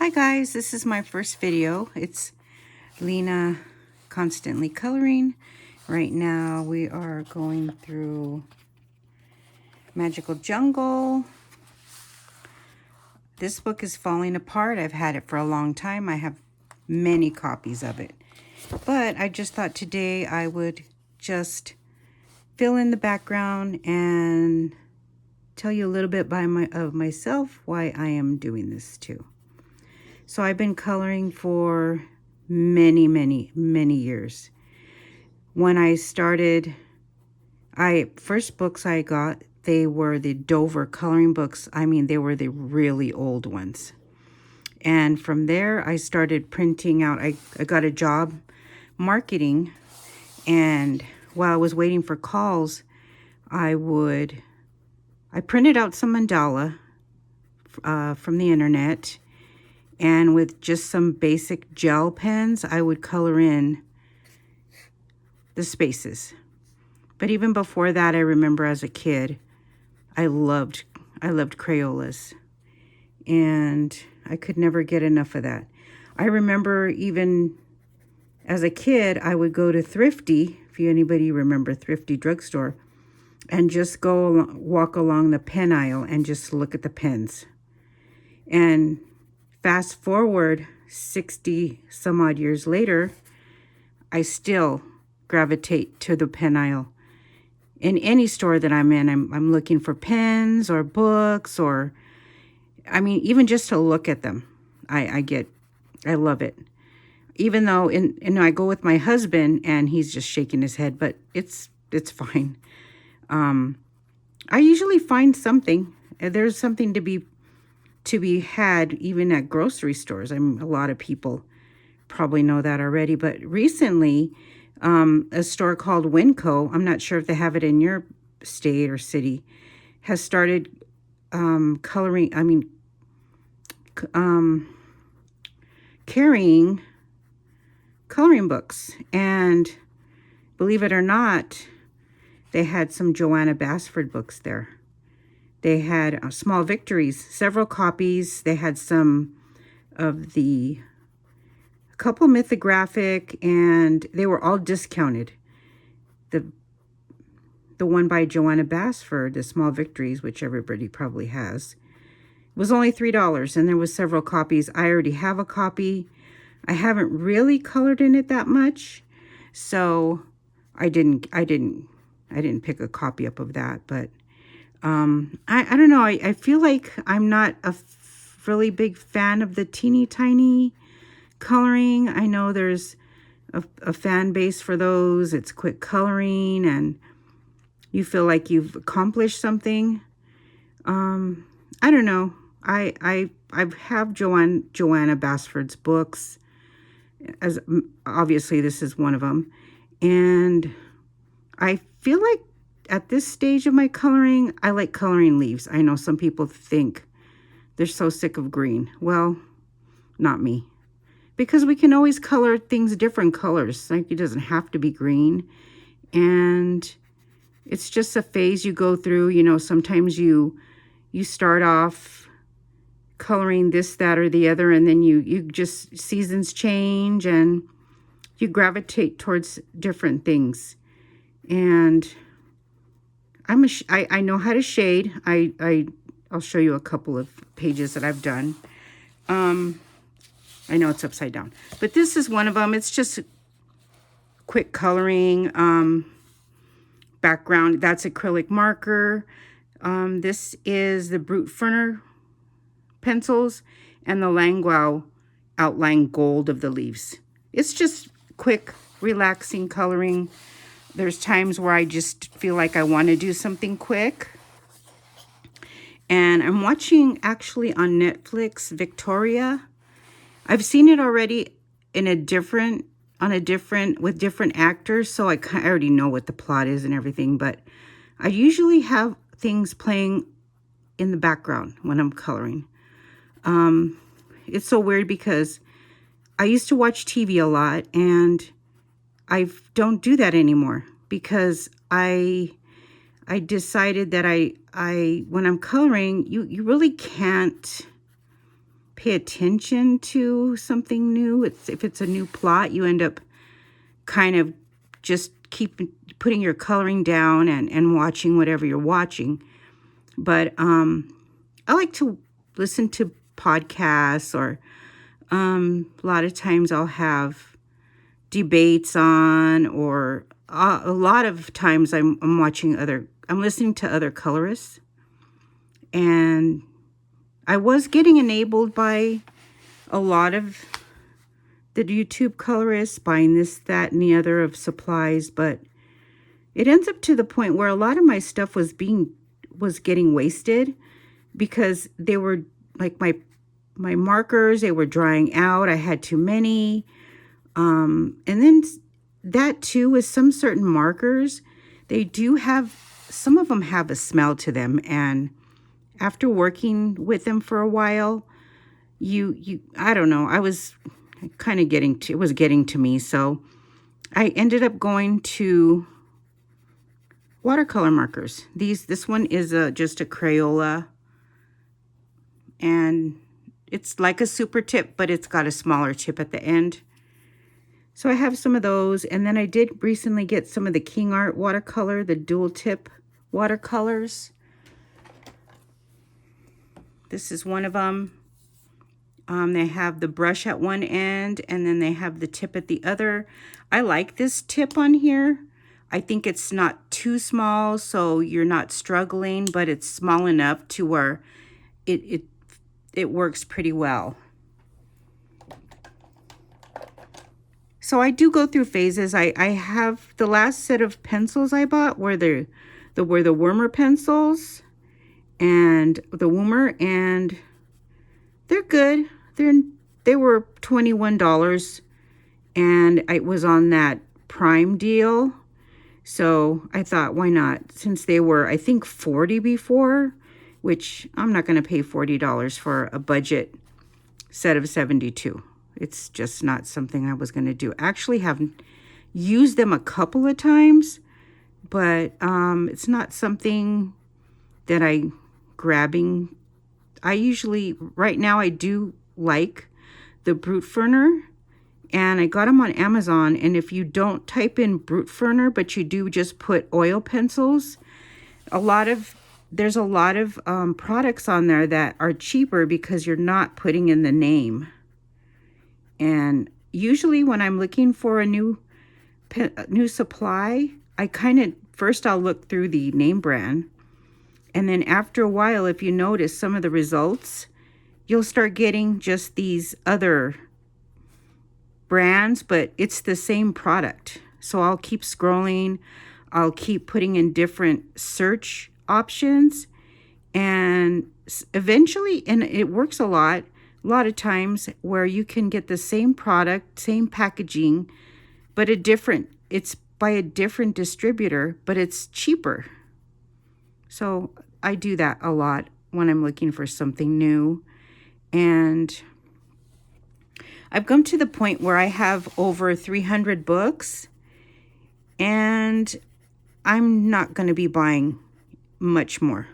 Hi guys, this is my first video. It's Lena Constantly Coloring. Right now we are going through Magical Jungle. This book is falling apart. I've had it for a long time. I have many copies of it. But I just thought today I would just fill in the background and tell you a little bit of myself, why I am doing this too. So I've been coloring for many years. When I started, first books I got, they were the Dover coloring books. I mean, they were the really old ones. And from there, I started printing out. I got a job marketing, and while I was waiting for calls, I printed out some mandala from the internet. And with just some basic gel pens, I would color in the spaces. But even before that, I remember as a kid, I loved Crayolas. And I could never get enough of that. I remember even as a kid, I would go to Thrifty, if anybody remember Thrifty drugstore, and just walk along the pen aisle and just look at the pens. And fast forward 60 some odd years later, I still gravitate to the pen aisle. In any store that I'm in, I'm looking for pens or books, or, I mean, even just to look at them, I love it. Even though, I go with my husband and he's just shaking his head, but it's fine. I usually find something. There's something to be had even at grocery stores. A lot of people probably know that already, but recently a store called Winco, I'm not sure if they have it in your state or city, has started carrying coloring books. And believe it or not, they had some Joanna Basford books there. They had Small Victories, several copies. They had some of a couple mythographic, and they were all discounted. The one by Joanna Basford, the Small Victories, which everybody probably has, was only $3, and there was several copies. I already have a copy. I haven't really colored in it that much, so I didn't pick a copy up of that, but I don't know. I feel like I'm not a really big fan of the teeny tiny coloring. I know there's a fan base for those. It's quick coloring and you feel like you've accomplished something. I don't know. I have Joanna Basford's books, as obviously this is one of them, and I feel like at this stage of my coloring, I like coloring leaves. I know some people think they're so sick of green. Well, not me. Because we can always color things different colors. Like, it doesn't have to be green. And it's just a phase you go through. You know, sometimes you start off coloring this, that, or the other, and then you just, seasons change and you gravitate towards different things. And I know how to shade. I'll show you a couple of pages that I've done. I know it's upside down, but this is one of them. It's just quick coloring. Background, that's acrylic marker. This is the Brute Ferner pencils and the Langau outline gold of the leaves. It's just quick, relaxing coloring. There's times where I just feel like I want to do something quick. And I'm watching, actually, on Netflix, Victoria. I've seen it already with different actors, so I already know what the plot is and everything, but I usually have things playing in the background when I'm coloring. It's so weird because I used to watch TV a lot, and I don't do that anymore because I decided that I when I'm coloring, you really can't pay attention to something new. If it's a new plot, you end up kind of just putting your coloring down and watching whatever you're watching. But I like to listen to podcasts, or a lot of times I'll have debates on, or a lot of times I'm listening to other colorists. And I was getting enabled by a lot of the YouTube colorists, buying this, that, and the other of supplies, but it ends up to the point where a lot of my stuff was getting wasted, because they were like my markers, they were drying out. I had too many. And then that too, with some certain markers, some of them have a smell to them. And after working with them for a while, I don't know, I was kind of it was getting to me. So I ended up going to watercolor markers. This one is just a Crayola, and it's like a super tip, but it's got a smaller tip at the end. So I have some of those. And then I did recently get some of the King Art watercolor, the dual tip watercolors. This is one of them. They have the brush at one end, and then they have the tip at the other. I like this tip on here. I think it's not too small, so you're not struggling, but it's small enough to where it works pretty well. So I do go through phases. I have the last set of pencils I bought were the Woomer pencils, and the Woomer, and they're good. They were $21, and it was on that Prime deal. So I thought, why not? Since they were, I think, $40 before, which I'm not going to pay $40 for a budget set of 72. It's just not something I was going to do. Actually, have used them a couple of times, but it's not something that grabbing. Right now I do like the Brute Ferner, and I got them on Amazon. And if you don't type in Brute Ferner, but you do just put oil pencils, there's a lot of products on there that are cheaper because you're not putting in the name. And usually when I'm looking for a new supply, I'll look through the name brand. And then after a while, if you notice some of the results, you'll start getting just these other brands, but it's the same product. So I'll keep scrolling. I'll keep putting in different search options. And eventually, and it works a lot of times, where you can get the same product, same packaging, but it's by a different distributor, but it's cheaper. So I do that a lot when I'm looking for something new. And I've come to the point where I have over 300 books, and I'm not going to be buying much more.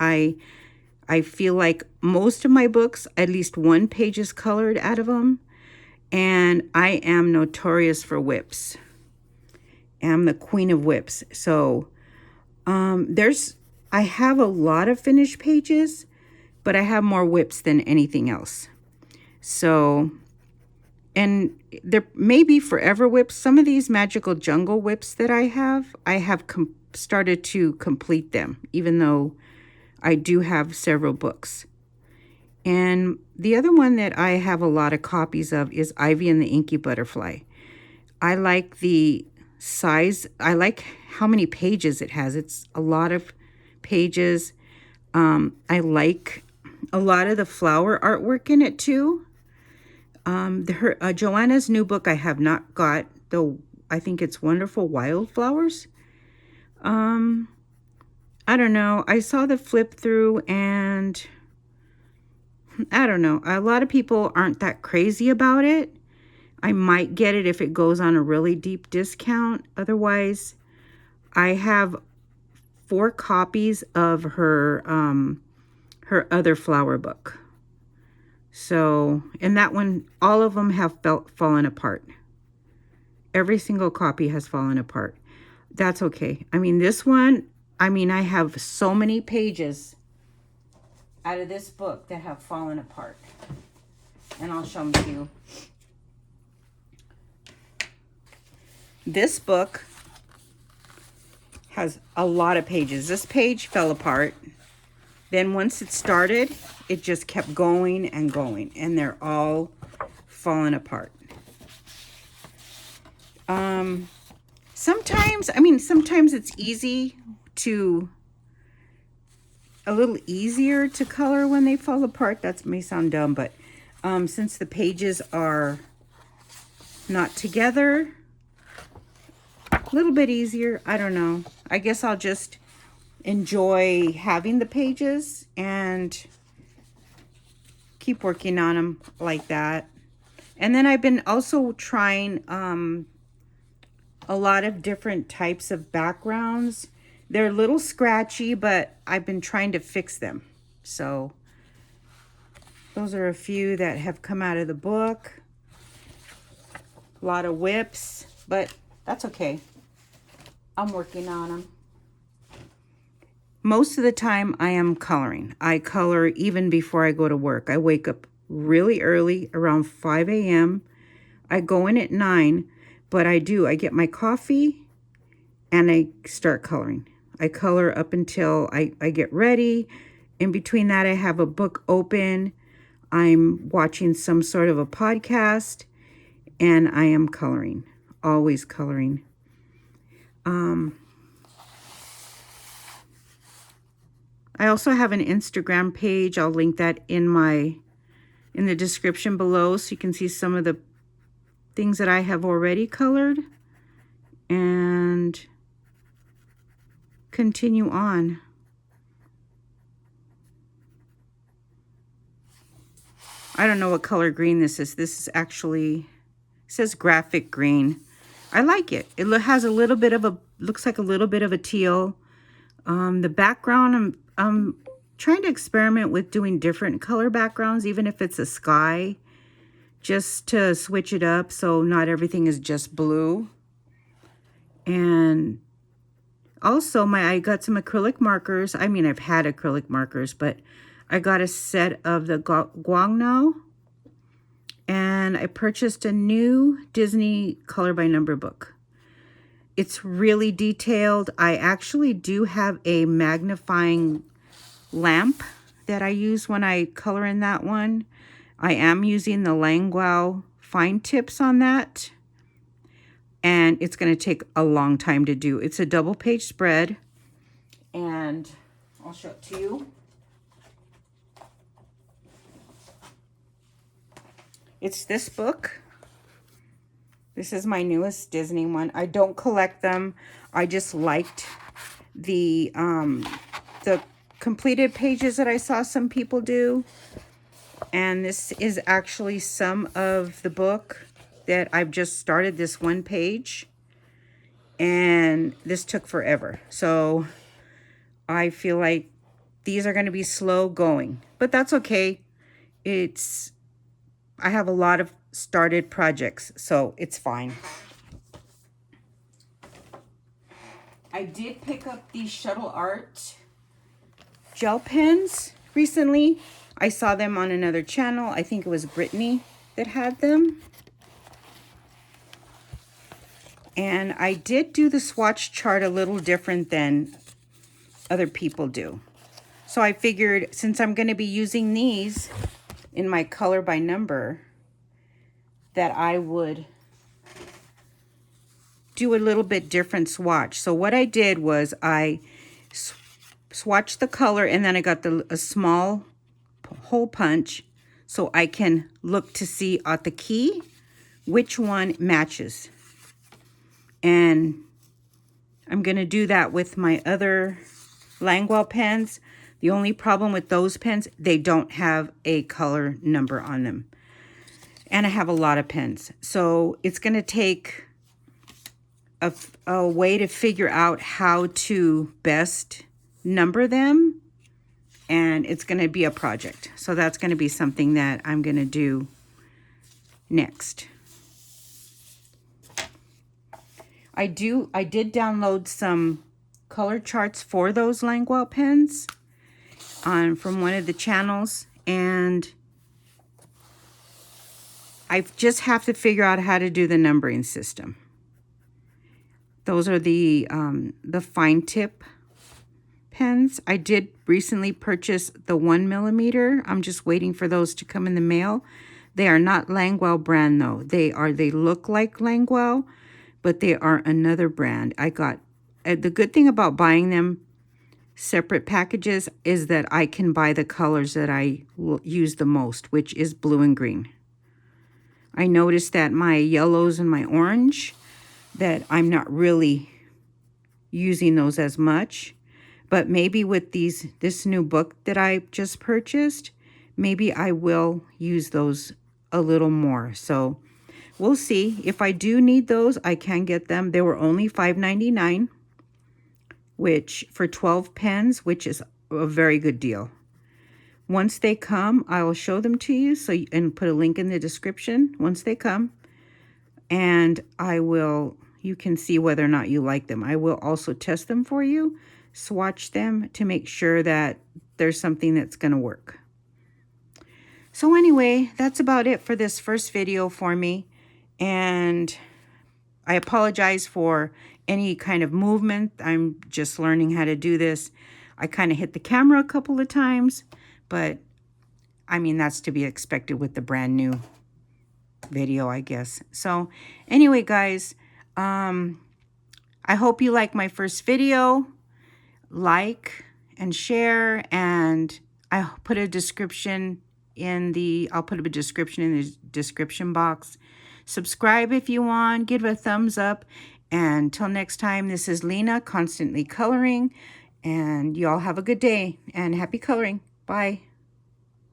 I feel like most of my books, at least one page is colored out of them, and I am notorious for whips. I'm the queen of whips. So I have a lot of finished pages, but I have more whips than anything else. So, and there may be forever whips. Some of these Magical Jungle whips that I have started to complete them, even though I do have several books. And the other one that I have a lot of copies of is Ivy and the Inky Butterfly. I like the size. I like how many pages it has. It's a lot of pages. I like a lot of the flower artwork in it too. Joanna's new book I have not got, though I think it's Wonderful Wildflowers. I don't know. I saw the flip through, and I don't know. A lot of people aren't that crazy about it. I might get it if it goes on a really deep discount. Otherwise, I have 4 copies of her other flower book. So, and that one, all of them have fallen apart. Every single copy has fallen apart. That's okay. I mean, this one, I mean, I have so many pages out of this book that have fallen apart. And I'll show them to you. This book has a lot of pages. This page fell apart. Then once it started, it just kept going and going. And they're all falling apart. Sometimes it's a little easier to color when they fall apart. That may sound dumb, but since the pages are not together, a little bit easier. I don't know. I guess I'll just enjoy having the pages and keep working on them like that. And then I've been also trying a lot of different types of backgrounds. They're a little scratchy, but I've been trying to fix them. So those are a few that have come out of the book. A lot of whips, but that's okay. I'm working on them. Most of the time I am coloring. I color even before I go to work. I wake up really early, around 5 a.m. I go in at 9, but I get my coffee and I start coloring. I color up until I get ready. In between that, I have a book open. I'm watching some sort of a podcast and I am coloring, always coloring. I also have an Instagram page. I'll link that in the description below so you can see some of the things that I have already colored and continue on. I don't know what color green this is. This is actually, it says graphic green. I like it. It has a little bit of looks like a little bit of a teal. The background, I'm trying to experiment with doing different color backgrounds, even if it's a sky, just to switch it up so not everything is just blue. And also I got some acrylic markers. I mean, I've had acrylic markers, but I got a set of the Guangno, and I purchased a new Disney color by number book. It's really detailed. I actually do have a magnifying lamp that I use when I color in that one. I am using the Languao fine tips on that, and it's going to take a long time to do. It's a double page spread, and I'll show it to you. It's this book. This is my newest Disney one. I don't collect them. I just liked the completed pages that I saw some people do. And this is actually some of the book that I've just started, this one page. And this took forever. So I feel like these are going to be slow going. But that's okay. I have a lot of started projects, so it's fine. I did pick up these Shuttle Art gel pens recently. I saw them on another channel. I think it was Brittany that had them. And I did do the swatch chart a little different than other people do. So I figured, since I'm going to be using these in my color by number, that I would do a little bit different swatch. So what I did was I swatched the color, and then I got a small hole punch so I can look to see at the key which one matches. And I'm going to do that with my other Languao pens. The only problem with those pens, they don't have a color number on them. And I have a lot of pens. So it's going to take a way to figure out how to best number them and it's going to be a project. So that's going to be something that I'm going to do next. I did download some color charts for those Langwell pens from one of the channels, and I just have to figure out how to do the numbering system. Those are the fine tip pens. I did recently purchase the 1mm. I'm just waiting for those to come in the mail. They are not Langwell brand though. They look like Langwell, but they are another brand. I got the good thing about buying them separate packages is that I can buy the colors that I will use the most, which is blue and green. I noticed that my yellows and my orange, that I'm not really using those as much. But maybe with this new book that I just purchased, maybe I will use those a little more. So we'll see. If I do need those, I can get them. They were only $5.99, which for 12 pens, which is a very good deal. Once they come, I will show them to you, and put a link in the description once they come. And you can see whether or not you like them. I will also test them for you, swatch them to make sure that there's something that's going to work. So anyway, that's about it for this first video for me. And I apologize for any kind of movement. I'm just learning how to do this. I kind of hit the camera a couple of times, but I mean, that's to be expected with the brand new video, I guess. So anyway, guys, I hope you like my first video. Like and share, and I'll put a description in the description box. Subscribe if you want, give a thumbs up, and until next time, this is Lena, Constantly Coloring, and y'all have a good day and happy coloring. Bye.